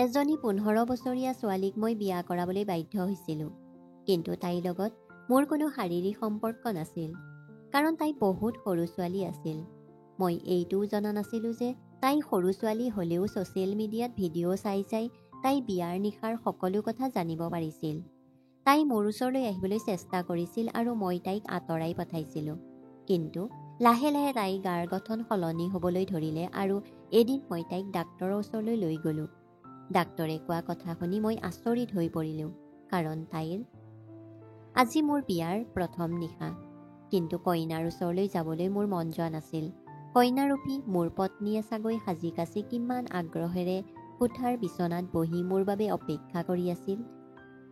এজনী 15 বছৰীয়া ছোৱালীক মই বিয়া কৰাবলৈ বাধ্য হৈছিলোঁ, কিন্তু তাইৰ লগত মোৰ কোনো শাৰীৰিক সম্পৰ্ক নাছিল, কাৰণ তাই বহুত সৰু ছোৱালী আছিল। মই এইটোও জনা নাছিলোঁ যে তাই সৰু ছোৱালী হ'লেও ছ'চিয়েল মিডিয়াত ভিডিঅ' চাই চাই তাই বিয়াৰ নিশাৰ সকলো কথা জানিব পাৰিছিল। তাই মোৰ ওচৰলৈ আহিবলৈ চেষ্টা কৰিছিল আৰু মই তাইক আঁতৰাই পঠাইছিলোঁ, কিন্তু লাহে লাহে তাইৰ গাৰ গঠন সলনি হ'বলৈ ধৰিলে আৰু এদিন মই তাইক ডাক্তৰৰ ওচৰলৈ লৈ গ'লোঁ। ডাক্তৰে কোৱা কথা শুনি মই আচৰিত হৈ পৰিলোঁ, কাৰণ তাইৰ আজি মোৰ বিয়াৰ প্ৰথম নিশা, কিন্তু কইনাৰ ওচৰলৈ যাবলৈ মোৰ মন যোৱা নাছিল। কইনাৰূপী মোৰ পত্নীয়ে চাগৈ সাজি কাচি কিমান আগ্ৰহেৰে কোঠাৰ বিচনাত বহি মোৰ বাবে অপেক্ষা কৰি আছিল।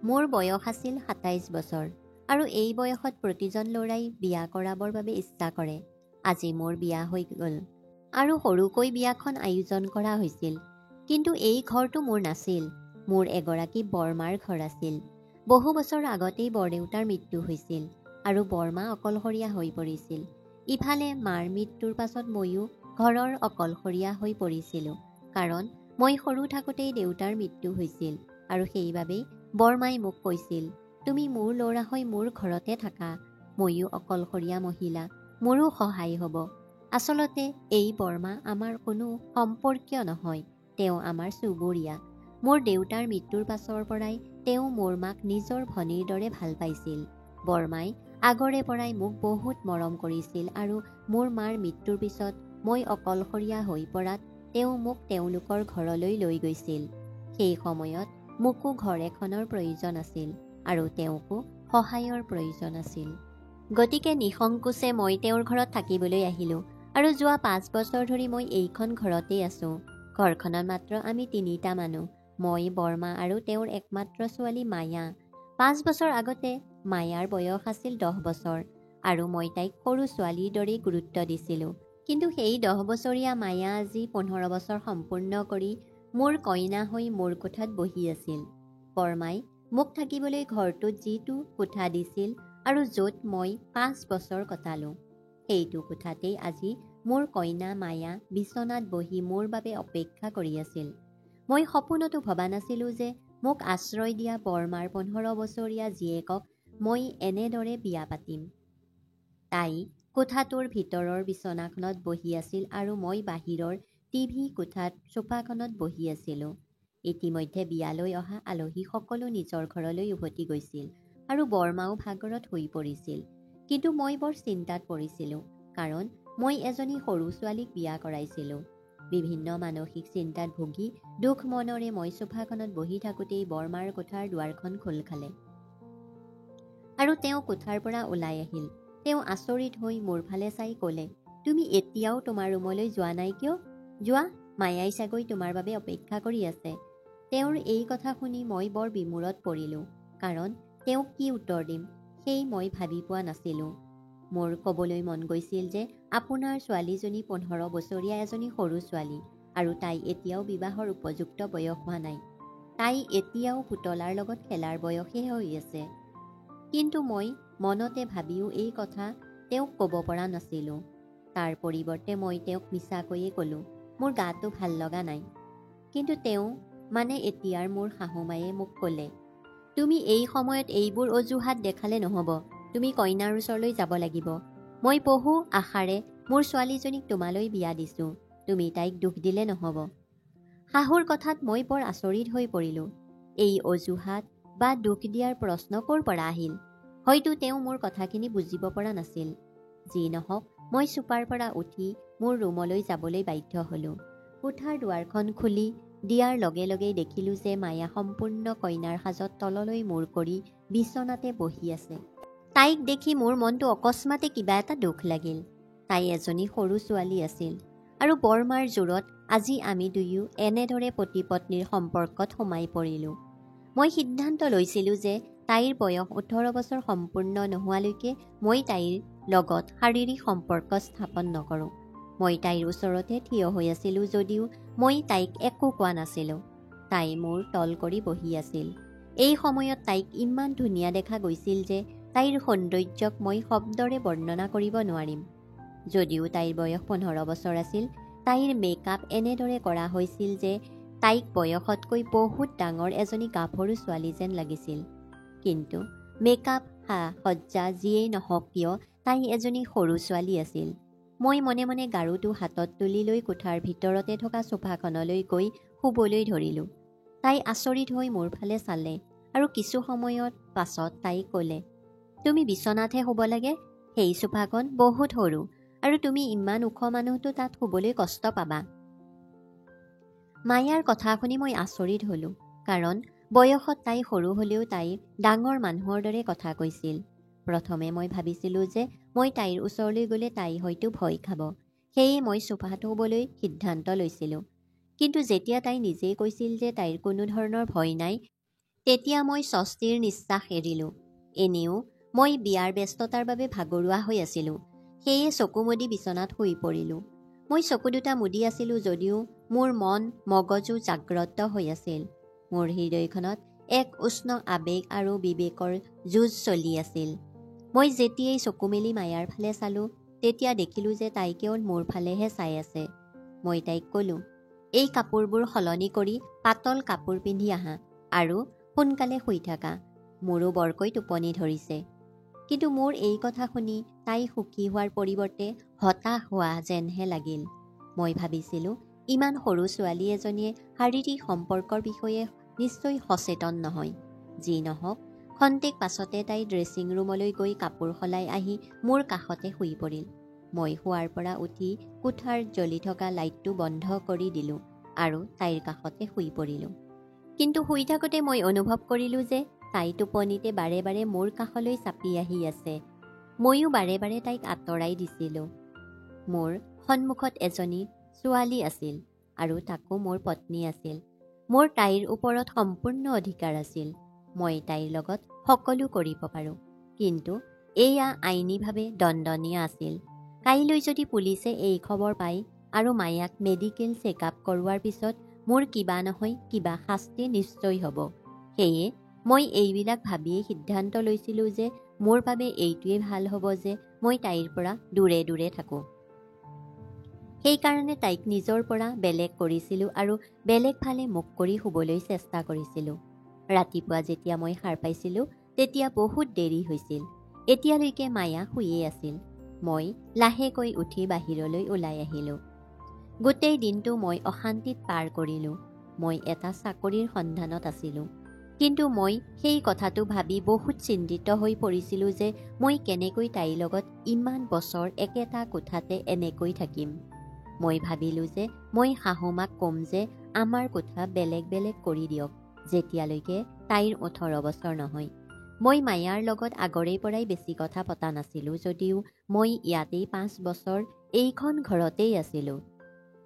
মোৰ বয়স আছিল 27 বছৰ, আৰু এই বয়সত প্ৰতিজন ল'ৰাই বিয়া কৰাবৰ বাবে ইচ্ছা কৰে। আজি মোৰ বিয়া হৈ গ'ল, আৰু সৰুকৈ বিয়াখন আয়োজন কৰা হৈছিল। কিন্তু এই ঘৰটো মোৰ নাছিল, মোৰ এগৰাকী বৰমাৰ ঘৰ আছিল। বহু বছৰ আগতেই বৰদেউতাৰ মৃত্যু হৈছিল, আৰু বৰমা অকলশৰীয়া হৈ পৰিছিল। ইফালে মাৰ মৃত্যুৰ পাছত ময়ো ঘৰৰ অকলশৰীয়া হৈ পৰিছিলোঁ, কাৰণ মই সৰু থাকোঁতেই দেউতাৰ মৃত্যু হৈছিল, আৰু সেইবাবেই বৰমাই মোক কৈছিল, তুমি মোৰ ল'ৰা হৈ মোৰ ঘৰতে থাকা, ময়ো অকলশৰীয়া মহিলা, মোৰো সহায় হ'ব। আচলতে এই বৰমা আমাৰ কোনো সম্পৰ্কীয় নহয়, তেওঁ আমাৰ চুবুৰীয়া। মোৰ দেউতাৰ মৃত্যুৰ পাছৰ পৰাই তেওঁ মোৰ মাক নিজৰ ভনীৰ দৰে ভাল পাইছিল। বৰমাই আগৰে পৰাই মোক বহুত মৰম কৰিছিল, আৰু মোৰ মাৰ মৃত্যুৰ পিছত মই অকলশৰীয়া হৈ পৰাত তেওঁ মোক তেওঁলোকৰ ঘৰলৈ লৈ গৈছিল। সেই সময়ত মোকো ঘৰ এখনৰ প্ৰয়োজন আছিল, আৰু তেওঁকো সহায়ৰ প্ৰয়োজন আছিল। গতিকে নিসংকোচে মই তেওঁৰ ঘৰত থাকিবলৈ আহিলোঁ, আৰু যোৱা 5 বছৰ ধৰি মই এইখন ঘৰতেই আছোঁ। ঘৰখনত মাত্ৰ আমি 3টা মানুহ, মই, বৰমা আৰু তেওঁৰ একমাত্ৰ ছোৱালী মায়া। 5 বছৰ আগতে মায়াৰ বয়স আছিল 10 বছৰ, আৰু মই তাইক সৰু ছোৱালীৰ দৰেই গুৰুত্ব দিছিলোঁ। কিন্তু সেই 10 বছৰীয়া মায়া আজি 15 বছৰ সম্পূৰ্ণ কৰি মোৰ কইনা হৈ মোৰ কোঠাত বহি আছিল। বৰমাই মোক থাকিবলৈ ঘৰটোত যিটো কোঠা দিছিল আৰু য'ত মই 5 বছৰ কটালোঁ, সেইটো কোঠাতেই আজি মোৰ কইনা মায়া বিচনাত বহি মোৰ বাবে অপেক্ষা কৰি আছিল। মই সপোনতো ভবা নাছিলোঁ যে মোক আশ্ৰয় দিয়া বৰমাৰ 15 বছৰীয়া জীয়েকক মই এনেদৰে বিয়া পাতিম। তাই কোঠাটোৰ ভিতৰৰ বিচনাখনত বহি আছিল, আৰু মই বাহিৰৰ টিভি কোঠাত সোফাখনত বহি আছিলোঁ। ইতিমধ্যে বিয়ালৈ অহা আলহী সকলো নিজৰ ঘৰলৈ উভতি গৈছিল, আৰু বৰমাও ভাগৰত হৈ পৰিছিল। কিন্তু মই বৰ চিন্তাত পৰিছিলোঁ, কাৰণ মই এজনী সৰু ছোৱালীক বিয়া কৰাইছিলোঁ। বিভিন্ন মানসিক চিন্তাত ভুগি দুখ মনেৰে মই সোফাখনত বহি থাকোঁতেই বৰমাৰ কোঠাৰ দুৱাৰখন খোল খালে, আৰু তেওঁ কোঠাৰ পৰা ওলাই আহিল। তেওঁ আচৰিত হৈ মোৰ ফালে চাই ক'লে, তুমি এতিয়াও তোমাৰ ৰুমলৈ যোৱা নাই কিয়? যোৱা, মায়াই চাগৈ তোমাৰ বাবে অপেক্ষা কৰি আছে। তেওঁৰ এই কথা শুনি মই বৰ বিমূৰত পৰিলোঁ, কাৰণ তেওঁক কি উত্তৰ দিম সেই মই ভাবি পোৱা নাছিলোঁ। মোৰ ক'বলৈ মন গৈছিল যে আপোনাৰ ছোৱালীজনী 15 বছৰীয়া এজনী সৰু ছোৱালী, আৰু তাই এতিয়াও বিবাহৰ উপযুক্ত বয়স হোৱা নাই। তাই এতিয়াও পুতলাৰ লগত খেলাৰ বয়সহে হৈ আছে। কিন্তু মই মনতে ভাবিও এই কথা তেওঁক ক'ব পৰা নাছিলোঁ। তাৰ পৰিৱৰ্তে মই তেওঁক মিছাকৈয়ে ক'লোঁ, মোৰ গাটো ভাল লগা নাই। কিন্তু তেওঁ এতিয়াৰ মোৰ শাহুমায়ে মোক ক'লে, তুমি এই সময়ত এইবোৰ অজুহাত দেখালে নহ'ব, তুমি কইনাৰ ওচৰলৈ যাব লাগিব। মই বহু আশাৰে মোৰ ছোৱালীজনীক তোমালৈ বিয়া দিছোঁ, তুমি তাইক দুখ দিলে নহ'ব। শাহুৰ কথাত মই বৰ আচৰিত হৈ পৰিলোঁ। এই অজুহাত বা দুখ দিয়াৰ প্ৰশ্ন ক'ৰ পৰা আহিল? হয়তো তেওঁ মোৰ কথাখিনি বুজিব পৰা নাছিল। যি নহওক, মই চোফাৰ পৰা উঠি মোৰ ৰুমলৈ যাবলৈ বাধ্য হ'লোঁ। কোঠাৰ দুৱাৰখন খুলি দিয়াৰ লগে লগেই দেখিলোঁ যে মায়া সম্পূৰ্ণ কইনাৰ সাজত তললৈ মূৰ কৰি বিচনাতে বহি আছে। তাইক দেখি মোৰ মনটো অকস্মাতে কিবা এটা দুখ লাগিল। তাই এজনী সৰু ছোৱালী আছিল, আৰু বৰমাৰ জোৰত আজি আমি দুয়ো এনেদৰে পতি পত্নীৰ সম্পৰ্কত সোমাই পৰিলোঁ। মই সিদ্ধান্ত লৈছিলোঁ যে তাইৰ বয়স 18 বছৰ সম্পূৰ্ণ নোহোৱালৈকে মই তাইৰ লগত শাৰীৰিক সম্পৰ্ক স্থাপন নকৰোঁ। মই তাইৰ ওচৰতে থিয় হৈ আছিলোঁ যদিও মই তাইক একো কোৱা নাছিলোঁ। তাই মোৰ তল কৰি বহি আছিল। এই সময়ত তাইক ইমান ধুনীয়া দেখা গৈছিল যে তাইৰ সৌন্দৰ্যক মই শব্দৰে বৰ্ণনা কৰিব নোৱাৰিম। যদিও তাইৰ বয়স 15 বছৰ আছিল, তাইৰ মেকআপ এনেদৰে কৰা হৈছিল যে তাইক বয়সতকৈ বহুত ডাঙৰ এজনী গাভৰু ছোৱালী যেন লাগিছিল। কিন্তু মেকআপ সজ্জা যিয়েই নহওক কিয় তাই এজনী সৰু ছোৱালী আছিল। মই মনে মনে গাৰুটো হাতত তুলি লৈ কোঠাৰ ভিতৰতে থকা সোফাখনলৈ গৈ শুবলৈ ধৰিলোঁ। তাই আচৰিত হৈ মোৰ ফালে চালে আৰু কিছু সময়ৰ পাছত তাই ক'লে, তুমি বিচনাতহে শুব লাগে, সেই সোফাখন বহুত সৰু আৰু তুমি ইমান ওখ মানুহটো তাত শুবলৈ কষ্ট পাবা। মায়াৰ কথা শুনি মই আচৰিত হ'লোঁ, কাৰণ বয়সত তাই সৰু হ'লেও তাই ডাঙৰ মানুহৰ দৰে কথা কৈছিল। প্ৰথমে মই ভাবিছিলোঁ যে মই তাইৰ ওচৰলৈ গ'লে তাই হয়তো ভয় খাব, সেয়ে মই সোফাত শুবলৈ সিদ্ধান্ত লৈছিলোঁ। কিন্তু যেতিয়া তাই নিজেই কৈছিল যে তাইৰ কোনো ধৰণৰ ভয় নাই, তেতিয়া মই স্বস্তিৰ নিশ্বাস এৰিলোঁ। এনেও মই বিয়াৰ ব্যস্ততাৰ বাবে ভাগৰুৱা হৈ আছিলোঁ, সেয়ে চকু মুদি বিচনাত শুই পৰিলোঁ। মই চকু দুটা মুদি আছিলোঁ যদিও মোৰ মন মগজু জাগ্ৰত হৈ আছিল। মোৰ হৃদয়খনত এক উষ্ণ আৱেগ আৰু বিবেকৰ যুঁজ চলি আছিল। মই যেতিয়াই চকু মেলি মায়াৰ ফালে চালোঁ, তেতিয়া দেখিলোঁ যে তাই কেৱল মোৰ ফালেহে চাই আছে। মই তাইক ক'লোঁ, এই কাপোৰবোৰ সলনি কৰি পাতল কাপোৰ পিন্ধি আহা আৰু সোনকালে শুই থাকা, মোৰো বৰকৈ টোপনি ধৰিছে। কিন্তু মোৰ এই কথা শুনি তাই সুখী হোৱাৰ পৰিৱৰ্তে হতাশ হোৱা যেনহে লাগিল। মই ভাবিছিলোঁ, ইমান সৰু ছোৱালী এজনীয়ে শাৰীৰিক সম্পৰ্কৰ বিষয়ে নিশ্চয় সচেতন নহয়। যি নহওক, খন্তেক পাছতে তাই ড্ৰেছিং ৰুমলৈ গৈ কাপোৰ সলাই আহি মোৰ কাষতে শুই পৰিল। মই শোৱাৰ পৰা উঠি কোঠাৰ জ্বলি থকা লাইটটো বন্ধ কৰি দিলোঁ আৰু তাইৰ কাষতে শুই পৰিলোঁ। কিন্তু শুই থাকোঁতে মই অনুভৱ কৰিলোঁ যে তাই টোপনিতে বাৰে বাৰে মোৰ কাষলৈ চাপি আহি আছে। ময়ো বাৰে বাৰে তাইক আঁতৰাই দিছিলোঁ। মোৰ সন্মুখত এজনী ছোৱালী আছিল আৰু তাকো মোৰ পত্নী আছিল। মোৰ তাইৰ ওপৰত সম্পূৰ্ণ অধিকাৰ আছিল। মই তাইৰ লগত সকলো কৰিব পাৰোঁ, কিন্তু এয়া আইনীভাৱে দণ্ডনীয় আছিল। কাইলৈ যদি পুলিচে এই খবৰ পায় আৰু মায়াক মেডিকেল চেকআপ কৰোৱাৰ পিছত মোৰ কিবা নহয় কিবা শাস্তি নিশ্চয় হ'ব। সেয়ে মই এইবিলাক ভাবিয়েই সিদ্ধান্ত লৈছিলোঁ যে মোৰ বাবে এইটোৱেই ভাল হ'ব যে মই তাইৰ পৰা দূৰে দূৰে থাকোঁ। সেইকাৰণে তাইক নিজৰ পৰা বেলেগ কৰিছিলোঁ আৰু বেলেগ ফালে মুখ কৰি শুবলৈ চেষ্টা কৰিছিলোঁ। ৰাতিপুৱা যেতিয়া মই সাৰ পাইছিলোঁ, তেতিয়া বহুত দেৰি হৈছিল। এতিয়ালৈকে মায়া শুইয়ে আছিল। মই লাহেকৈ উঠি বাহিৰলৈ ওলাই আহিলোঁ। গোটেই দিনটো মই অশান্তিত পাৰ কৰিলোঁ। মই এটা চাকৰিৰ সন্ধানত আছিলোঁ, কিন্তু মই সেই কথাটো ভাবি বহুত চিন্তিত হৈ পৰিছিলোঁ যে মই কেনেকৈ তাইৰ লগত ইমান বছৰ একেটা কোঠাতে এনেকৈ থাকিম। মই ভাবিলোঁ যে মই শাহুমাক ক'ম যে আমাৰ কোঠা বেলেগ বেলেগ কৰি দিয়ক, যেতিয়ালৈকে তাইৰ 18 বছৰ নহয়। মই মায়াৰ লগত আগৰে পৰাই বেছি কথা পতা নাছিলোঁ যদিও মই ইয়াতেই 5 বছৰ এইখন ঘৰতেই আছিলোঁ।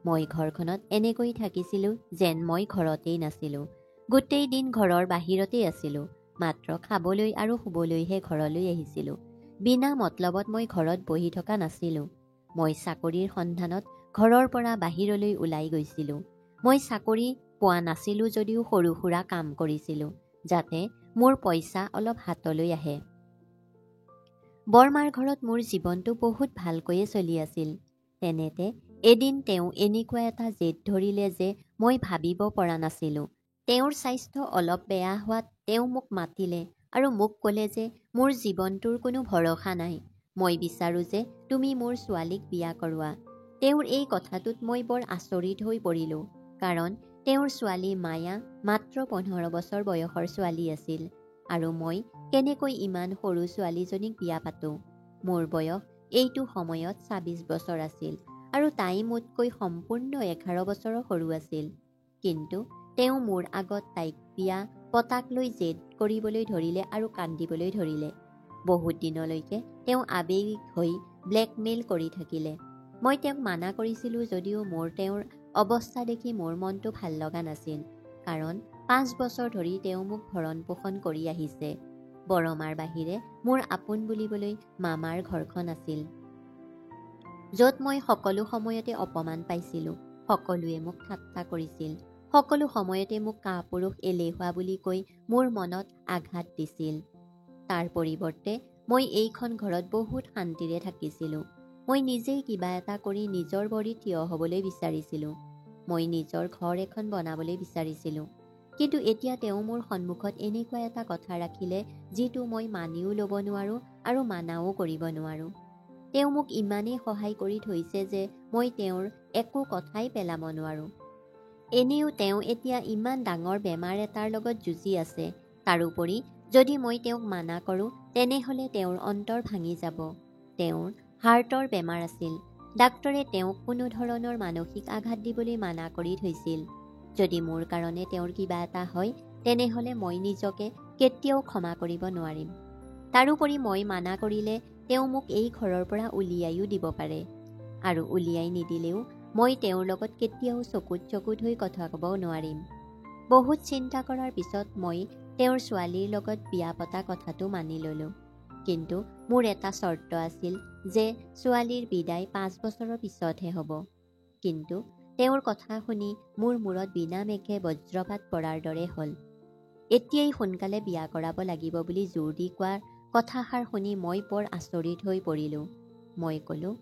মই ঘৰখনত এনেকৈ থাকিছিলোঁ যেন মই ঘৰতেই নাছিলোঁ। গোটেই দিন ঘৰৰ বাহিৰতেই আছিলোঁ, মাত্ৰ খাবলৈ আৰু শুবলৈহে ঘৰলৈ আহিছিলোঁ। বিনা মতলবত মই ঘৰত বহি থকা নাছিলোঁ। মই চাকৰিৰ সন্ধানত ঘৰৰ পৰা বাহিৰলৈ ওলাই গৈছিলোঁ। মই চাকৰি পোৱা নাছিলোঁ যদিও সৰু সুৰা কাম কৰিছিলোঁ, যাতে মোৰ পইচা অলপ হাতলৈ আহে। বৰমাৰ ঘৰত মোৰ জীৱনটো বহুত ভালকৈয়ে চলি আছিল। তেনেতে এদিন তেওঁ এনেকুৱা এটা জেদ ধৰিলে যে মই ভাবিব পৰা নাছিলোঁ। তেওঁৰ স্বাস্থ্য অলপ বেয়া হোৱাত তেওঁ মোক মাতিলে আৰু মোক ক'লে যে মোৰ জীৱনটোৰ কোনো ভৰসা নাই। মই বিচাৰোঁ যে তুমি মোৰ ছোৱালীক বিয়া কৰোৱা। তেওঁৰ এই কথাটোত মই বৰ আচৰিত হৈ পৰিলোঁ, কাৰণ তেওঁৰ ছোৱালী মায়া মাত্ৰ 15 বছৰ বয়সৰ ছোৱালী আছিল আৰু মই কেনেকৈ ইমান সৰু ছোৱালীজনীক বিয়া পাতোঁ। মোৰ বয়স এইটো সময়ত 26 বছৰ আছিল আৰু তাই মোতকৈ সম্পূৰ্ণ 11 বছৰৰ সৰু আছিল। কিন্তু তেওঁ মোৰ আগত তাইক বিয়া পতাক লৈ জেদ কৰিবলৈ ধৰিলে আৰু কান্দিবলৈ ধৰিলে। বহুত দিনলৈকে তেওঁ আৱেগিক হৈ ব্লেকমেইল কৰি থাকিলে। মই তেওঁক মানা কৰিছিলোঁ যদিও মোৰ তেওঁৰ অৱস্থা দেখি মোৰ মনটো ভাল লগা নাছিল, কাৰণ 5 বছৰ ধৰি তেওঁ মোক ভৰণ পোষণ কৰি আহিছে। বৰমাৰ বাহিৰে মোৰ আপোন বুলিবলৈ মামাৰ ঘৰখন আছিল, য'ত মই সকলো সময়তে অপমান পাইছিলোঁ। সকলোৱে মোক ঠাট্টা কৰিছিল, সকলো সময়তে মোক কাপুৰুষ এলেহুৱা বুলি কৈ মোৰ মনত আঘাত দিছিল। তাৰ পৰিৱৰ্তে মই এইখন ঘৰত বহুত শান্তিৰে থাকিছিলোঁ। মই নিজেই কিবা এটা কৰি নিজৰ ভৰিত থিয় হ'বলৈ বিচাৰিছিলোঁ। মই নিজৰ ঘৰ এখন বনাবলৈ বিচাৰিছিলোঁ। কিন্তু এতিয়া তেওঁ মোৰ সন্মুখত এনেকুৱা এটা কথা ৰাখিলে যিটো মই মানিও ল'ব নোৱাৰোঁ আৰু মানাও কৰিব নোৱাৰোঁ। তেওঁ মোক ইমানেই সহায় কৰি থৈছে যে মই তেওঁৰ একো কথাই পেলাব নোৱাৰোঁ। এনেও তেওঁ এতিয়া ইমান ডাঙৰ বেমাৰ এটাৰ লগত যুঁজি আছে। তাৰোপৰি যদি মই তেওঁক মানা কৰোঁ তেনেহ'লে তেওঁৰ অন্তৰ ভাঙি যাব। তেওঁৰ হাৰ্টৰ বেমাৰ আছিল। ডাক্তৰে তেওঁক কোনো ধৰণৰ মানসিক আঘাত দিবলৈ মানা কৰি থৈছিল। যদি মোৰ কাৰণে তেওঁৰ কিবা এটা হয় তেনেহ'লে মই নিজকে কেতিয়াও ক্ষমা কৰিব নোৱাৰিম। তাৰোপৰি মই মানা কৰিলে তেওঁ মোক এই ঘৰৰ পৰা উলিয়াইও দিব পাৰে। আৰু উলিয়াই নিদিলেও মই তেওঁৰ লগত কেতিয়াও চকুত চকুত হৈ কথা ক'ব নোৱাৰিম। বহুত চিন্তা কৰাৰ পিছত মই তেওঁৰ ছোৱালীৰ লগত বিয়া পতা কথাটো মানি ল'লোঁ। কিন্তু মোৰ এটা চৰ্ত আছিল যে ছোৱালীৰ বিদায় 5 বছৰৰ পিছতহে হ'ব। কিন্তু তেওঁৰ কথা শুনি মোৰ মূৰত বিনা মেঘে বজ্ৰপাত পৰাৰ দৰে হ'ল। এতিয়াই সোনকালে বিয়া কৰাব লাগিব বুলি জোৰ দি কোৱাৰ কথাষাৰ শুনি মই বৰ আচৰিত হৈ পৰিলোঁ। মই ক'লোঁ,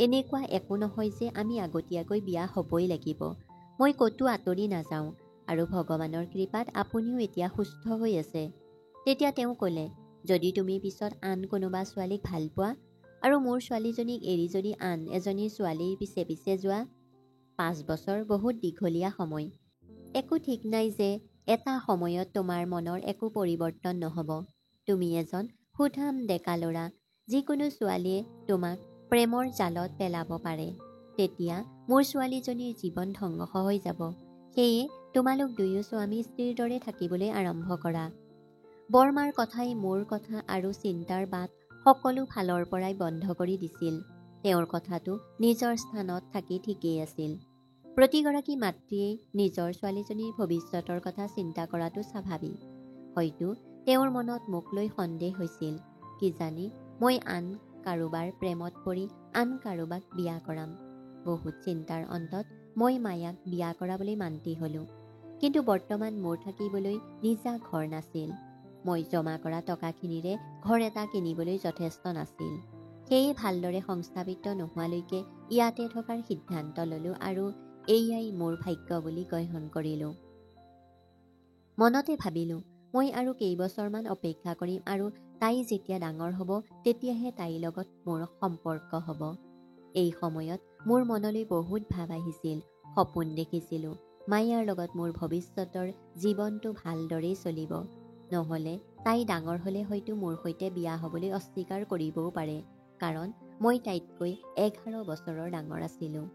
এনেকুৱা একো নহয় যে আমি আগতীয়াকৈ বিয়া হ'বই লাগিব। মই ক'তো আঁতৰি নাযাওঁ আৰু ভগৱানৰ কৃপাত আপুনিও এতিয়া সুস্থ হৈ আছে। তেতিয়া তেওঁ ক'লে, যদি তুমি পিছত আন কোনোবা ছোৱালীক ভাল পোৱা আৰু মোৰ ছোৱালীজনীক এৰি যদি আন এজনী ছোৱালীৰ পিছে পিছে যোৱা, 5 বছৰ বহুত দীঘলীয়া সময়। একো ঠিক নাই যে এটা সময়ত তোমাৰ মনৰ একো পৰিৱৰ্তন নহ'ব। তুমি এজন সুঠাম ডেকা ল'ৰা। যিকোনো ছোৱালীয়ে তোমাক প্ৰেমৰ জালত পেলাব পাৰে। তেতিয়া মোৰ ছোৱালীজনীৰ জীৱন ধ্বংস হৈ যাব। সেয়ে তোমালোক দুয়ো স্বামী স্ত্ৰীৰ দৰে থাকিবলৈ আৰম্ভ কৰা। বৰমাৰ কথাই মোৰ কথা আৰু চিন্তাৰ বাট সকলো ফালৰ পৰাই বন্ধ কৰি দিছিল। তেওঁৰ কথাটো নিজৰ স্থানত থাকি ঠিকেই আছিল। প্ৰতিগৰাকী মাতৃয়েই নিজৰ ছোৱালীজনীৰ ভৱিষ্যতৰ কথা চিন্তা কৰাটো স্বাভাৱিক। হয়তো তেওঁৰ মনত মোক লৈ সন্দেহ হৈছিল। কিজানি মই আন কাৰোবাৰ প্ৰেমত পৰি আন কাৰোবাক বিয়া কৰাম। বহুত চিন্তাৰ অন্তত মই মায়াক বিয়া কৰাবলৈ মান্তি হ'লোঁ। কিন্তু বৰ্তমান মোৰ থাকিবলৈ নিজা ঘৰ নাছিল। মই জমা কৰা টকাখিনিৰে ঘৰ এটা কিনিবলৈ যথেষ্ট নাছিল। সেয়ে ভালদৰে সংস্থাপিত নোহোৱালৈকে ইয়াতে থকাৰ সিদ্ধান্ত ল'লোঁ আৰু এয়াই মোৰ ভাগ্য বুলি গ্ৰহণ কৰিলোঁ। মনতে ভাবিলোঁ, মই আৰু কেইবছৰমান অপেক্ষা কৰিম আৰু তাই যেতিয়া ডাঙৰ হ'ব তেতিয়াহে তাইৰ লগত মোৰ সম্পৰ্ক হ'ব। এই সময়ত মোৰ মনলৈ বহুত ভাৱ আহিছিল। সপোন দেখিছিলোঁ মায়াৰ লগত মোৰ ভৱিষ্যতৰ জীৱনটো ভালদৰেই চলিব। নহ'লে তাই ডাঙৰ হ'লে হয়তো মোৰ সৈতে বিয়া হ'বলৈ অস্বীকাৰ কৰিবও পাৰে। কাৰণ মই তাইতকৈ 11 বছৰৰ ডাঙৰ আছিলোঁ।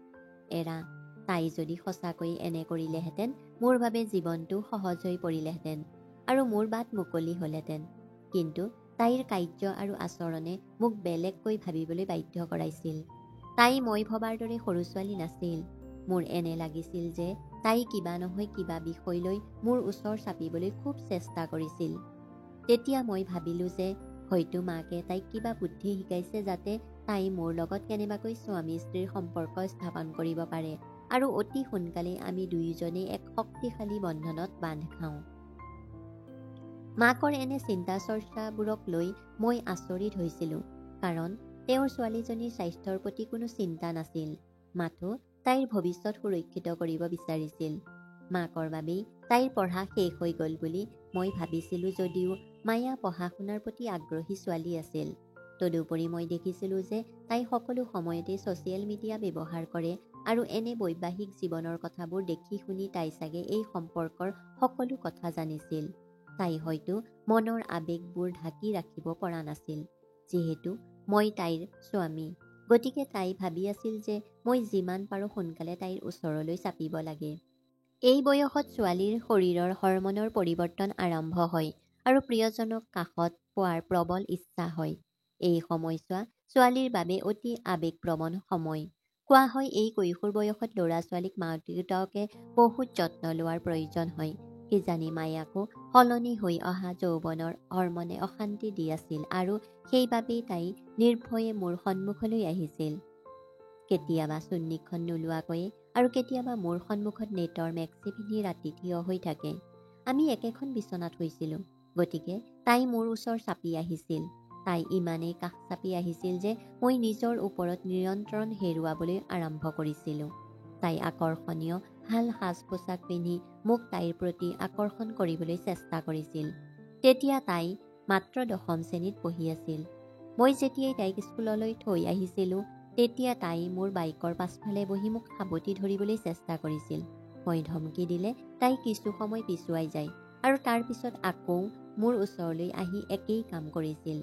তাই যদি সঁচাকৈ এনে কৰিলেহেঁতেন মোৰ বাবে জীৱনটো সহজ হৈ পৰিলেহেঁতেন আৰু মোৰ বাট মুকলি হ'লহেঁতেন। কিন্তু তাইৰ কাৰ্য আৰু আচৰণে মোক বেলেগকৈ ভাবিবলৈ বাধ্য কৰাইছিল। তাই মই ভবাৰ দৰে সৰু ছোৱালী নাছিল। মোৰ এনে লাগিছিল যে তাই কিবা নহয় কিবা বিষয় লৈ মোৰ ওচৰ চাপিবলৈ খুব চেষ্টা কৰিছিল। তেতিয়া মই ভাবিলোঁ যে হয়তো মাকে তাইক কিবা বুদ্ধি শিকাইছে যাতে তাই মোৰ লগত কেনেবাকৈ স্বামী স্ত্ৰীৰ সম্পৰ্ক স্থাপন কৰিব পাৰে আৰু অতি সোনকালে আমি দুয়োজনেই এক শক্তিশালী বন্ধনত বান্ধ খাওঁ। মাকৰ এনে চিন্তা চৰ্চাবোৰক লৈ মই আচৰিত হৈছিলোঁ। কাৰণ তেওঁৰ ছোৱালীজনীৰ স্বাস্থ্যৰ প্ৰতি কোনো চিন্তা নাছিল। মাথো তাইৰ ভৱিষ্যত সুৰক্ষিত কৰিব বিচাৰিছিল। মাকৰ বাবেই তাইৰ পঢ়া শেষ হৈ গ'ল বুলি মই ভাবিছিলোঁ যদিও মায়া পঢ়া শুনাৰ প্ৰতি আগ্ৰহী ছোৱালী আছিল। তদুপৰি মই দেখিছিলোঁ যে তাই সকলো সময়তে ছ'চিয়েল মিডিয়া ব্যৱহাৰ কৰে আৰু এনে বৈবাহিক জীৱনৰ কথাবোৰ দেখি শুনি তাই চাগে এই সম্পৰ্কৰ সকলো কথা জানিছিল। তাই হয়তো মনৰ আৱেগবোৰ ঢাকি ৰাখিব পৰা নাছিল। যিহেতু মই তাইৰ স্বামী, গতিকে তাই ভাবি আছিল যে মই যিমান পাৰোঁ সোনকালে তাইৰ ওচৰলৈ চাপিব লাগে। এই বয়সত ছোৱালীৰ শৰীৰৰ হৰমনৰ পৰিৱৰ্তন আৰম্ভ হয় আৰু প্ৰিয়জনক কাষত পোৱাৰ প্ৰবল ইচ্ছা হয়। এই সময়ছোৱা ছোৱালীৰ বাবে অতি আৱেগপ্ৰৱণ সময়। কোৱা হয় এই কৈশোৰ বয়সত ল'ৰা ছোৱালীক মাক দেউতাকে বহুত যত্ন লোৱাৰ প্ৰয়োজন হয়। কিজানি মায়াকো সলনি হৈ অহা যৌৱনৰ হৰমনে অশান্তি দি আছিল আৰু সেইবাবেই তাই নিৰ্ভয়ে মোৰ সন্মুখলৈ আহিছিল। কেতিয়াবা চুন্নিখন নোলোৱাকৈয়ে আৰু কেতিয়াবা মোৰ সন্মুখত নেটৰ মেক্সি পিন্ধি ৰাতি থিয় হৈ থাকে। আমি একেখন বিচনাত শুইছিলোঁ। গতিকে তাই মোৰ ওচৰ চাপি আহিছিল। তাই ইমানেই কাষ চাপি আহিছিল যে মই নিজৰ ওপৰত নিয়ন্ত্ৰণ হেৰুৱাবলৈ আৰম্ভ কৰিছিলোঁ। তাই আকৰ্ষণীয় ভাল সাজ পোছাক পিন্ধি মোক তাইৰ প্ৰতি আকৰ্ষণ কৰিবলৈ চেষ্টা কৰিছিল। তেতিয়া তাই মাত্ৰ 10ম শ্ৰেণীত পঢ়ি আছিল। মই যেতিয়াই তাইক স্কুললৈ থৈ আহিছিলোঁ তেতিয়া তাই মোৰ বাইকৰ পাছফালে বহি মোক সাবটি ধৰিবলৈ চেষ্টা কৰিছিল। মই ধমকি দিলে তাই কিছু সময় পিছুৱাই যায় আৰু তাৰ পিছত আকৌ মোৰ ওচৰলৈ আহি একেই কাম কৰিছিল।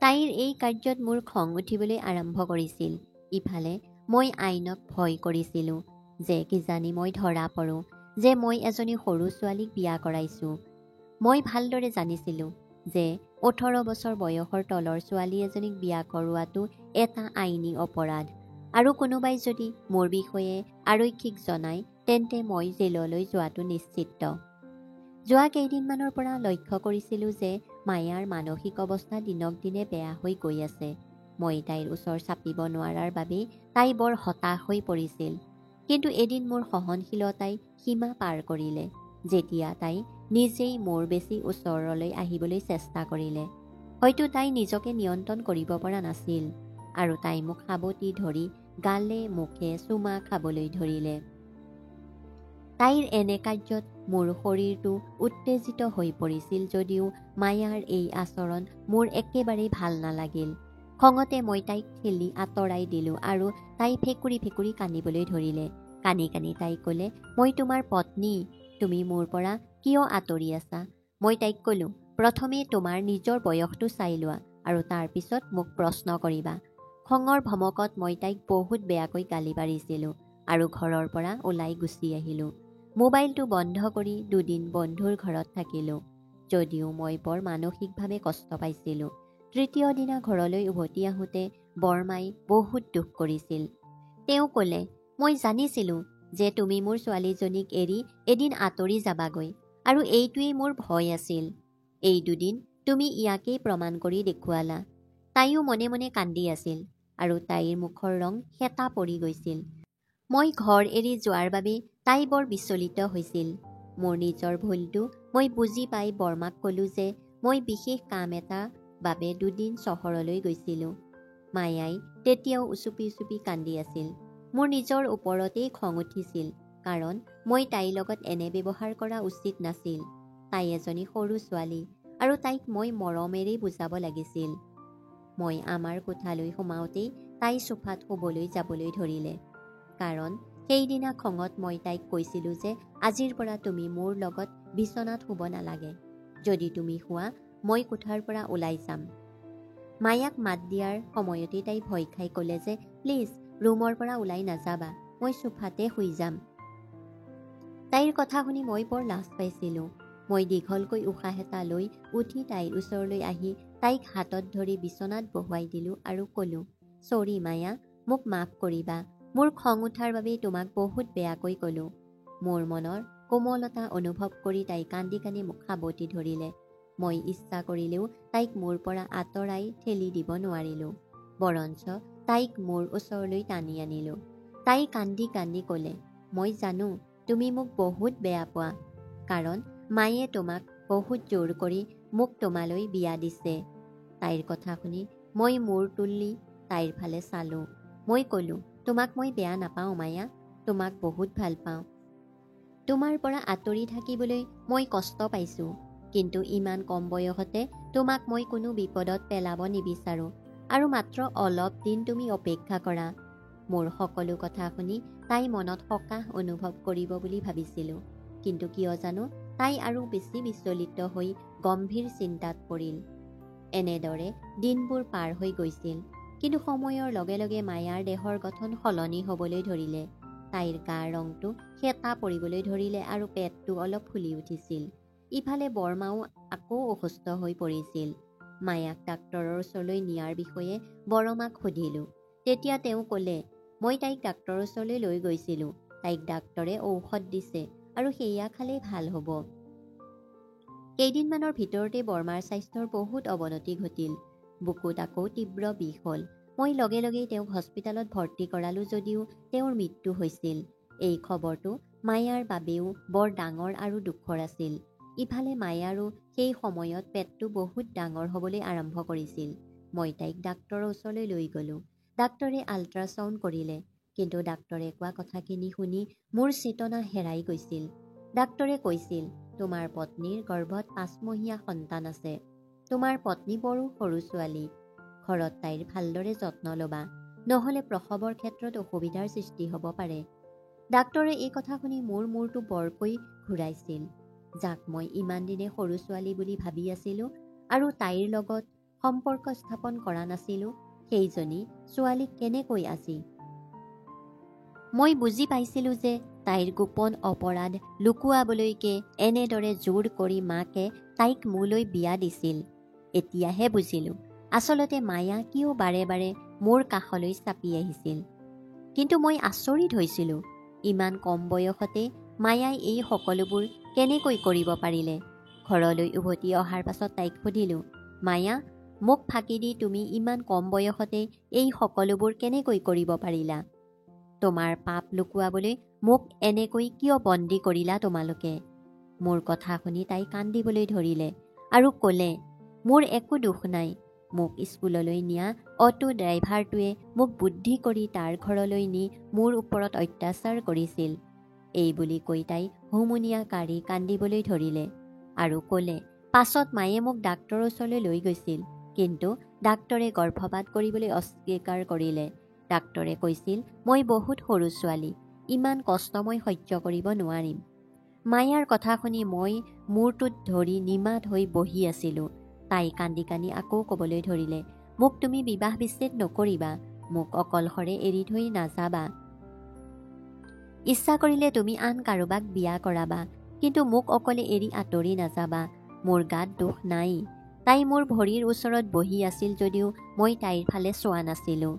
তাইৰ এই কাৰ্যত মোৰ খং উঠিবলৈ আৰম্ভ কৰিছিল। ইফালে মই আইনক ভয় কৰিছিলোঁ যে কিজানি মই ধৰা পৰোঁ যে মই এজনী সৰু ছোৱালীক বিয়া কৰাইছোঁ। মই ভালদৰে জানিছিলোঁ যে 18 বছৰ বয়সৰ তলৰ ছোৱালী এজনীক বিয়া কৰোৱাটো এটা আইনী অপৰাধ আৰু কোনোবাই যদি মোৰ বিষয়ে আৰক্ষীক জনায় তেন্তে মই জেললৈ যোৱাটো নিশ্চিত। যোৱা কেইদিনমানৰ পৰা লক্ষ্য কৰিছিলোঁ যে মায়াৰ মানসিক অৱস্থা দিনক দিনে বেয়া হৈ গৈ আছে। মই তাইৰ ওচৰ চাপিব নোৱাৰাৰ বাবেই তাই বৰ হতাশ হৈ পৰিছিল। কিন্তু এদিন মোৰ সহনশীলতাই সীমা পাৰ কৰিলে যেতিয়া তাই নিজেই মোৰ বেছি ওচৰলৈ আহিবলৈ চেষ্টা কৰিলে। হয়তো তাই নিজকে নিয়ন্ত্ৰণ কৰিব পৰা নাছিল আৰু তাই মোক সাবটি ধৰি গালে মুখে চুমা খাবলৈ ধৰিলে। তাইৰ এনে কাৰ্যত মোৰ শৰীৰটো উত্তেজিত হৈ পৰিছিল যদিও মায়াৰ এই আচৰণ মোৰ একেবাৰেই ভাল নালাগিল। খঙতে মই তাইক ঠেলি আঁতৰাই দিলোঁ আৰু তাই ফেকুৰি ফেকুৰি কান্দিবলৈ ধৰিলে। কানি কানি তাই ক'লে, মই তোমাৰ পত্নী, তুমি মোৰ পৰা কিয় আঁতৰি আছা? মই তাইক ক'লোঁ, প্ৰথমে তোমাৰ নিজৰ বয়সটো চাই লোৱা আৰু তাৰ পিছত মোক প্ৰশ্ন কৰিবা। খঙৰ ভমকত মই তাইক বহুত বেয়াকৈ গালি পাৰিছিলোঁ আৰু ঘৰৰ পৰা ওলাই গুচি আহিলোঁ। মোবাইলটো বন্ধ কৰি 2 দিন বন্ধুৰ ঘৰত থাকিলোঁ যদিও মই বৰ মানসিকভাৱে কষ্ট পাইছিলোঁ। তৃতীয় দিনা ঘৰলৈ উভতি আহোঁতে বৰমাই বহুত দুখ কৰিছিল। তেওঁ ক'লে, মই জানিছিলোঁ যে তুমি মোৰ ছোৱালীজনীক এৰি এদিন আঁতৰি যাবাগৈ আৰু এইটোৱেই মোৰ ভয় আছিল। এই 2 দিন তুমি ইয়াকেই প্ৰমাণ কৰি দেখুৱালা। তাইও মনে মনে কান্দি আছিল আৰু তাইৰ মুখৰ ৰং শেঁতা পৰি গৈছিল। মই ঘৰ এৰি যোৱাৰ বাবে তাই বৰ বিচলিত হৈছিল। মোৰ নিজৰ ভুলটো মই বুজি পাই বৰমাক ক'লোঁ যে মই বিশেষ কাম এটা বাবে 2 দিন চহৰলৈ গৈছিলোঁ। মায়াই তেতিয়াও উচুপি উচুপি কান্দি আছিল। মোৰ নিজৰ ওপৰতেই খং উঠিছিল কাৰণ মই তাইৰ লগত এনে ব্যৱহাৰ কৰা উচিত নাছিল। তাই এজনী সৰু ছোৱালী আৰু তাইক মই মৰমেৰেই বুজাব লাগিছিল। মই আমাৰ কোঠালৈ সোমাওঁতেই তাই সোফাত শুবলৈ যাবলৈ ধৰিলে কাৰণ সেইদিনা খঙত মই তাইক কৈছিলোঁ যে আজিৰ পৰা তুমি মোৰ লগত বিচনাত শুব নালাগে। যদি তুমি শুৱা মই কোঠাৰ পৰা ওলাই যাম। মায়াক মাত দিয়াৰ সময়তেই তাই ভয় খাই ক'লে যে প্লিজ ৰুমৰ পৰা ওলাই নাযাবা, মই সোফাতে শুই যাম। তাইৰ কথা শুনি মই বৰ লাজ পাইছিলোঁ। মই দীঘলকৈ উশাহ এটা লৈ উঠি তাইৰ ওচৰলৈ আহি তাইক হাতত ধৰি বিচনাত বহুৱাই দিলোঁ আৰু ক'লোঁ, চৰি মায়া, মোক মাফ কৰিবা। মোৰ খং উঠাৰ বাবেই তোমাক বহুত বেয়াকৈ ক'লোঁ। মোৰ মনৰ কোমলতা অনুভৱ কৰি তাই কান্দি কান্দি মোক সাবটি ধৰিলে। মই ইচ্ছা কৰিলেও তাইক মোৰ পৰা আঁতৰাই ঠেলি দিব নোৱাৰিলোঁ। বৰঞ্চ তাইক মোৰ ওচৰলৈ টানি আনিলোঁ। তাই কান্দি কান্দি ক'লে, মই জানো তুমি মোক বহুত বেয়া পোৱা কাৰণ মায়ে তোমাক বহুত জোৰ কৰি মোক তোমালৈ বিয়া দিছে। তাইৰ কথা শুনি মই মূৰ তুলি তাইৰ ফালে চালোঁ। মই ক'লোঁ, তোমাক মই বেয়া নাপাওঁ মায়া, তোমাক বহুত ভাল পাওঁ। তোমাৰ পৰা আঁতৰি থাকিবলৈ মই কষ্ট পাইছোঁ কিন্তু ইমান কম বয়সতে তোমাক মই কোনো বিপদত পেলাব নিবিচাৰোঁ আৰু মাত্ৰ অলপ দিন তুমি অপেক্ষা কৰা। মোৰ সকলো কথা শুনি তাই মনত সকাহ অনুভৱ কৰিব বুলি ভাবিছিলোঁ কিন্তু কিয় জানো তাই আৰু বেছি বিচলিত হৈ গম্ভীৰ চিন্তাত পৰিল। এনেদৰে দিনবোৰ পাৰ হৈ গৈছিল কিন্তু সময়ৰ লগে লগে মায়াৰ দেহৰ গঠন সলনি হ'বলৈ ধৰিলে। তাইৰ গাৰ ৰংটো শেঁতা পৰিবলৈ ধৰিলে আৰু পেটটো অলপ ফুলি উঠিছিল। ইফালে বৰমাও আকৌ অসুস্থ হৈ পৰিছিল। মায়াক ডাক্তৰৰ ওচৰলৈ নিয়াৰ বিষয়ে বৰমাক সুধিলোঁ। তেতিয়া তেওঁ ক'লে, মই তাইক ডাক্তৰৰ ওচৰলৈ লৈ গৈছিলোঁ। তাইক ডাক্তৰে ঔষধ দিছে আৰু সেয়া খালেই ভাল হ'ব। কেইদিনমানৰ ভিতৰতে বৰমাৰ স্বাস্থ্যৰ বহুত অৱনতি ঘটিল। বুকুত আকৌ তীব্ৰ বিষ হ'ল। মই লগে লগেই তেওঁক হস্পিতালত ভৰ্তি কৰালোঁ যদিও তেওঁৰ মৃত্যু হৈছিল। এই খবৰটো মায়াৰ বাবেও বৰ ডাঙৰ আৰু দুখৰ আছিল। ইফালে মায়াৰো সেই সময়ত পেটটো বহুত ডাঙৰ হ'বলৈ আৰম্ভ কৰিছিল। মই তাইক ডাক্তৰৰ ওচৰলৈ লৈ গ'লোঁ। ডাক্তৰে আল্ট্ৰাছাউণ্ড কৰিলে কিন্তু ডাক্তৰে কোৱা কথাখিনি শুনি মোৰ চেতনা হেৰাই গৈছিল। ডাক্তৰে কৈছিল, তোমাৰ পত্নীৰ গৰ্ভত 5 মহীয়া সন্তান আছে। তোমাৰ পত্নী বড়ো সৰু ছোৱালী। ঘৰত তাইৰ ভালদৰে যত্ন ল'বা, নহ'লে প্ৰসৱৰ ক্ষেত্ৰত অসুবিধাৰ সৃষ্টি হ'ব পাৰে। ডাক্তৰে এই কথা শুনি মোৰ মূৰটো বৰকৈ ঘূৰাইছিল। যাক মই ইমান দিনে সৰু ছোৱালী বুলি ভাবি আছিলোঁ আৰু তাইৰ লগত সম্পৰ্ক স্থাপন কৰা নাছিলোঁ, সেইজনী ছোৱালীক কেনেকৈ আজি? মই বুজি পাইছিলোঁ যে তাইৰ গোপন অপৰাধ লুকুৱাবলৈকে এনেদৰে জোৰ কৰি মাকে তাইক মোলৈ বিয়া দিছিল। এতিয়াহে বুজিলোঁ আচলতে মায়া কিয় বাৰে বাৰে মোৰ কাষলৈ চাপি আহিছিল। কিন্তু মই আচৰিত হৈছিলোঁ, ইমান কম বয়সতে মায়াই এই সকলোবোৰ কেনেকৈ কৰিব পাৰিলে। ঘৰলৈ উভতি অহাৰ পাছত তাইক সুধিলোঁ, মায়া, মোক ফাঁকি দি তুমি ইমান কম বয়সতে এই সকলোবোৰ কেনেকৈ কৰিব পাৰিলা? তোমাৰ পাপ লুকুৱাবলৈ মোক এনেকৈ কিয় বন্দী কৰিলা তোমালোকে? মোৰ কথা শুনি তাই কান্দিবলৈ ধৰিলে আৰু ক'লে, মোৰ একো দুখ নাই। মোক স্কুললৈ নিয়া অটো ড্ৰাইভাৰটোৱে মোক বুদ্ধি কৰি তাৰ ঘৰলৈ নি মোৰ ওপৰত অত্যাচাৰ কৰিছিল। এই বুলি কৈ তাই হুমুনিয়া কাঢ়ি কান্দিবলৈ ধৰিলে আৰু ক'লে, পাছত মায়ে মোক ডাক্তৰৰ ওচৰলৈ লৈ গৈছিল, কিন্তু ডাক্তৰে গৰ্ভপাত কৰিবলৈ অস্বীকাৰ কৰিলে। ডাক্তৰে কৈছিল, মই বহুত সৰু ছোৱালী, ইমান কষ্ট মই সহ্য কৰিব নোৱাৰিম। মায়াৰ কথা শুনি মই মূৰটোত ধৰি নিমাত হৈ বহি আছিলোঁ। তাই কান্দি কান্দি আকৌ ক'বলৈ ধৰিলে, মোক তুমি বিবাহ বিচ্ছেদ নকৰিবা, মোক অকলশৰে এৰি থৈ নাযাবা। ইচ্ছা কৰিলে তুমি আন কাৰোবাক বিয়া কৰাবা, কিন্তু মোক অকলে এৰি আঁতৰি নাযাবা। মোৰ গাত দোষ নাই। তাই মোৰ ভৰিৰ ওচৰত বহি আছিল যদিও মই তাইৰ ফালে চোৱা নাছিলোঁ।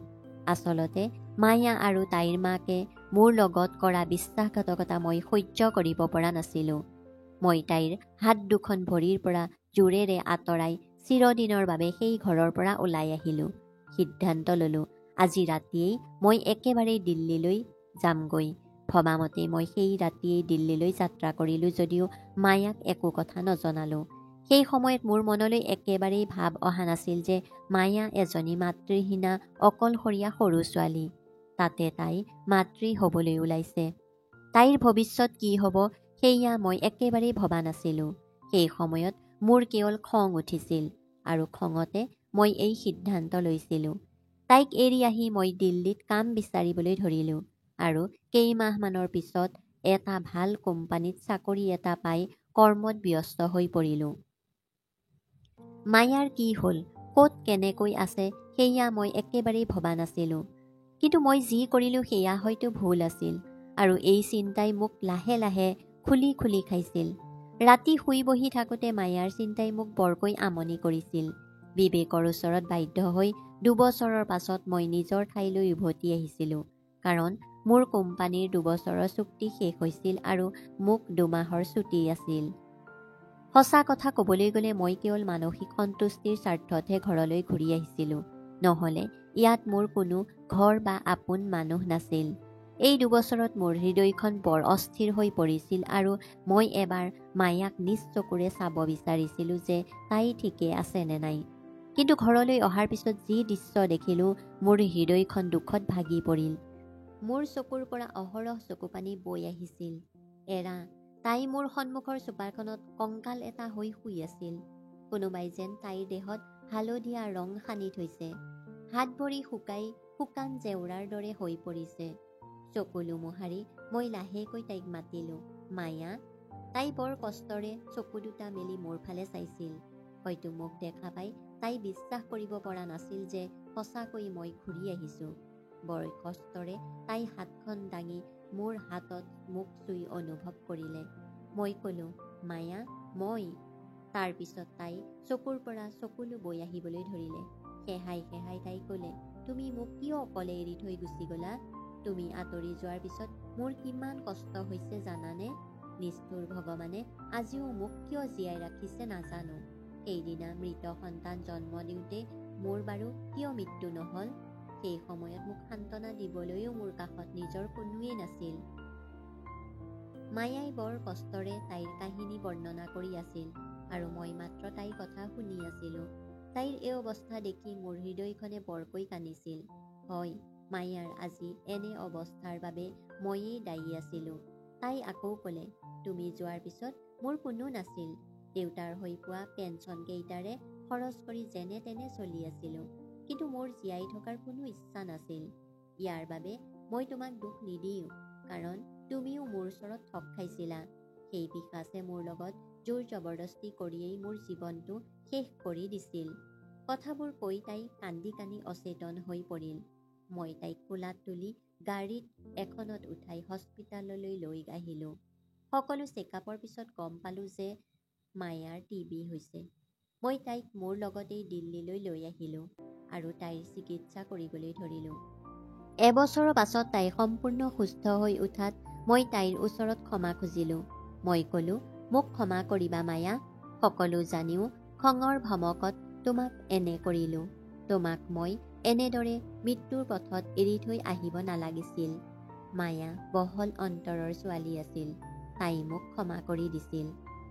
আচলতে মায়া আৰু তাইৰ মাকে মোৰ লগত কৰা বিশ্বাসঘাতকতা মই সহ্য কৰিব পৰা নাছিলোঁ। মই তাইৰ হাত দুখন ভৰিৰ পৰা জোৰেৰে আঁতৰাই চিৰদিনৰ বাবে সেই ঘৰৰ পৰা ওলাই আহিলোঁ। সিদ্ধান্ত ল'লোঁ, আজি ৰাতিয়েই মই একেবাৰে দিল্লীলৈ যামগৈ। ভবামতে মই সেই ৰাতিয়েই দিল্লীলৈ যাত্ৰা কৰিলোঁ যদিও মায়াক একো কথা নজনালোঁ। সেই সময়ত মোৰ মনলৈ একেবাৰেই ভাৱ অহা নাছিল যে মায়া এজনী মাতৃহীনা অকলশৰীয়া সৰু ছোৱালী। তাতে তাই মাতৃ হ'বলৈ ওলাইছে। তাইৰ ভৱিষ্যত কি হ'ব সেয়া মই একেবাৰেই ভবা নাছিলোঁ। সেই সময়ত মোৰ কেৱল খং উঠিছিল আৰু খঙতে মই এই সিদ্ধান্ত লৈছিলোঁ। তাইক এৰি আহি মই দিল্লীত কাম বিচাৰিবলৈ ধৰিলোঁ আৰু কেইমাহমানৰ পিছত এটা ভাল কোম্পানীত চাকৰি এটা পাই কৰ্মত ব্যস্ত হৈ পৰিলোঁ। মায়াৰ কি হ'ল, ক'ত কেনেকৈ আছে সেয়া মই একেবাৰেই ভবা নাছিলোঁ। কিন্তু মই যি কৰিলোঁ সেয়া হয়তো ভুল আছিল আৰু এই চিন্তাই মোক লাহে লাহে খুলি খুলি খাইছিল। ৰাতি শুই বহি থাকোঁতে মায়াৰ চিন্তাই মোক বৰকৈ আমনি কৰিছিল। বিবেকৰ ওচৰত বাধ্য হৈ 2 বছৰৰ পাছত মই নিজৰ ঠাইলৈ উভতি আহিছিলোঁ, কাৰণ মোৰ কোম্পানীৰ 2 বছৰৰ চুক্তি শেষ হৈছিল আৰু মোক 2 মাহৰ ছুটী আছিল। সঁচা কথা ক'বলৈ গ'লে মই কেৱল মানসিক সন্তুষ্টিৰ স্বাৰ্থতহে ঘৰলৈ ঘূৰি আহিছিলোঁ, নহ'লে ইয়াত মোৰ কোনো ঘৰ বা আপোন মানুহ নাছিল। এই 2 বছৰত মোৰ হৃদয়খন বৰ অস্থিৰ হৈ পৰিছিল আৰু মই এবাৰ মায়াক নিজ চকুৰে চাব বিচাৰিছিলোঁ যে তাই ঠিকে আছে নে নাই। কিন্তু ঘৰলৈ অহাৰ পিছত যি দৃশ্য দেখিলোঁ, মোৰ হৃদয়খন দুখত ভাগি পৰিল। মোৰ চকুৰ পৰা অহৰহ চকুপানী বৈ আহিছিল। এৰা, তাই মোৰ সন্মুখৰ চোফাখনত কংকাল এটা হৈ শুই আছিল। কোনোবাই যেন তাইৰ দেহত হালধীয়া ৰং সানি থৈছে। হাত ভৰি শুকাই শুকান জেওৰাৰ দৰে হৈ পৰিছে। চকুলো মোহাৰি মই লাহেকৈ তাইক মাতিলোঁ, মায়া। তাই বৰ কষ্টৰে চকু দুটা মেলি মোৰ ফালে চাইছিল। হয়তো মোক দেখা পাই তাই বিশ্বাস কৰিব পৰা নাছিল যে সঁচাকৈ মই ঘূৰি আহিছোঁ। বৰ কষ্টৰে তাই হাতখন দাঙি মোৰ হাতত মুখ চুই অনুভৱ কৰিলে। মই ক'লোঁ, মায়া, মই। তাৰ পিছত তাই চকুৰ পৰা চকুলো বৈ আহিবলৈ ধৰিলে। সেহাই সেহাই তাই ক'লে, তুমি মোক কিয় অকলে এৰি থৈ গুচি গ'লা? তুমি আঁতৰি যোৱাৰ পিছত মোৰ কিমান কষ্ট হৈছে জানানে? নিষ্ঠুৰ ভগৱানে আজিও মোক কিয় জীয়াই ৰাখিছে নাজানো। সেইদিনা মৃত সন্তান জন্ম দিওঁতে মোৰ বাৰু কিয় মৃত্যু নহ'ল? সেই সময়ত মোক সান্তনা দিবলৈও মোৰ কাষত নিজৰ কোনোৱেই নাছিল। মায়াই বৰ কষ্টৰে তাইৰ কাহিনী বৰ্ণনা কৰি আছিল আৰু মই মাত্ৰ তাইৰ কথা শুনি আছিলোঁ। তাইৰ এই অৱস্থা দেখি মোৰ হৃদয়খনে বৰকৈ কান্দিছিল। হয়, মায়াৰ আজি এনে অৱস্থাৰ বাবে ময়েই দায়ী আছিলোঁ। তাই আকৌ ক'লে, তুমি যোৱাৰ পিছত মোৰ কোনো নাছিল। দেউতাৰ হৈ পোৱা পেঞ্চনকেইটাৰে খৰচ কৰি যেনে তেনে চলি আছিলোঁ। কিন্তু মোৰ জীয়াই থকাৰ কোনো ইচ্ছা নাছিল। ইয়াৰ বাবে মই তোমাক দুখ নিদিওঁ, কাৰণ তুমিও মোৰ ওচৰত ঠগ খাইছিলা। সেই পিশাচে মোৰ লগত জোৰ জবৰদস্তি কৰিয়েই মোৰ জীৱনটো শেষ কৰি দিছিল। কথাবোৰ কৈ তাই কান্দি কান্দি অচেতন হৈ পৰিল। মই তাইক কোলাত তুলি গাড়ীত এখনত উঠাই হস্পিতাললৈ লৈ আহিলোঁ। সকলো চেকআপৰ পিছত গম পালোঁ যে মায়াৰ TB হৈছে। মই তাইক মোৰ লগতেই দিল্লীলৈ লৈ আহিলোঁ আৰু তাইৰ চিকিৎসা কৰিবলৈ ধৰিলোঁ। এবছৰৰ পাছত তাই সম্পূৰ্ণ সুস্থ হৈ উঠাত মই তাইৰ ওচৰত ক্ষমা খুজিলোঁ। মই ক'লোঁ, মোক ক্ষমা কৰিবা মায়া। সকলো জানিও খঙৰ ভমকত তোমাক এনে কৰিলোঁ। তোমাক মই এনেদৰে মৃত্যুৰ পথত এৰি থৈ আহিব নালাগিছিল। মায়া বহল অন্তৰৰ ছোৱালী আছিল। তাই মোক ক্ষমা কৰি দিছিল।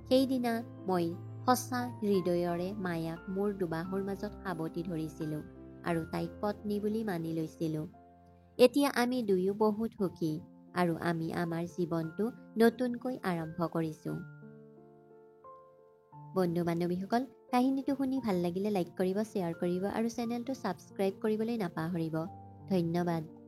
সেইদিনা মই সঁচা হৃদয়ৰে মায়াক মোৰ দুবাহুৰ মাজত সাৱটি ধৰিছিলোঁ আৰু তাইক পত্নী বুলি মানি লৈছিলোঁ। এতিয়া আমি দুয়ো বহুত সুখী আৰু আমি আমাৰ জীৱনটো নতুনকৈ আৰম্ভ কৰিছোঁ। বন্ধু বান্ধৱীসকল, কাহিনীটো শুনি ভাল লাগিলে লাইক কৰিব, শ্বেয়াৰ কৰিব আৰু চেনেলটো ছাবস্ক্ৰাইব কৰিবলৈ নাপাহৰিব। ধন্যবাদ।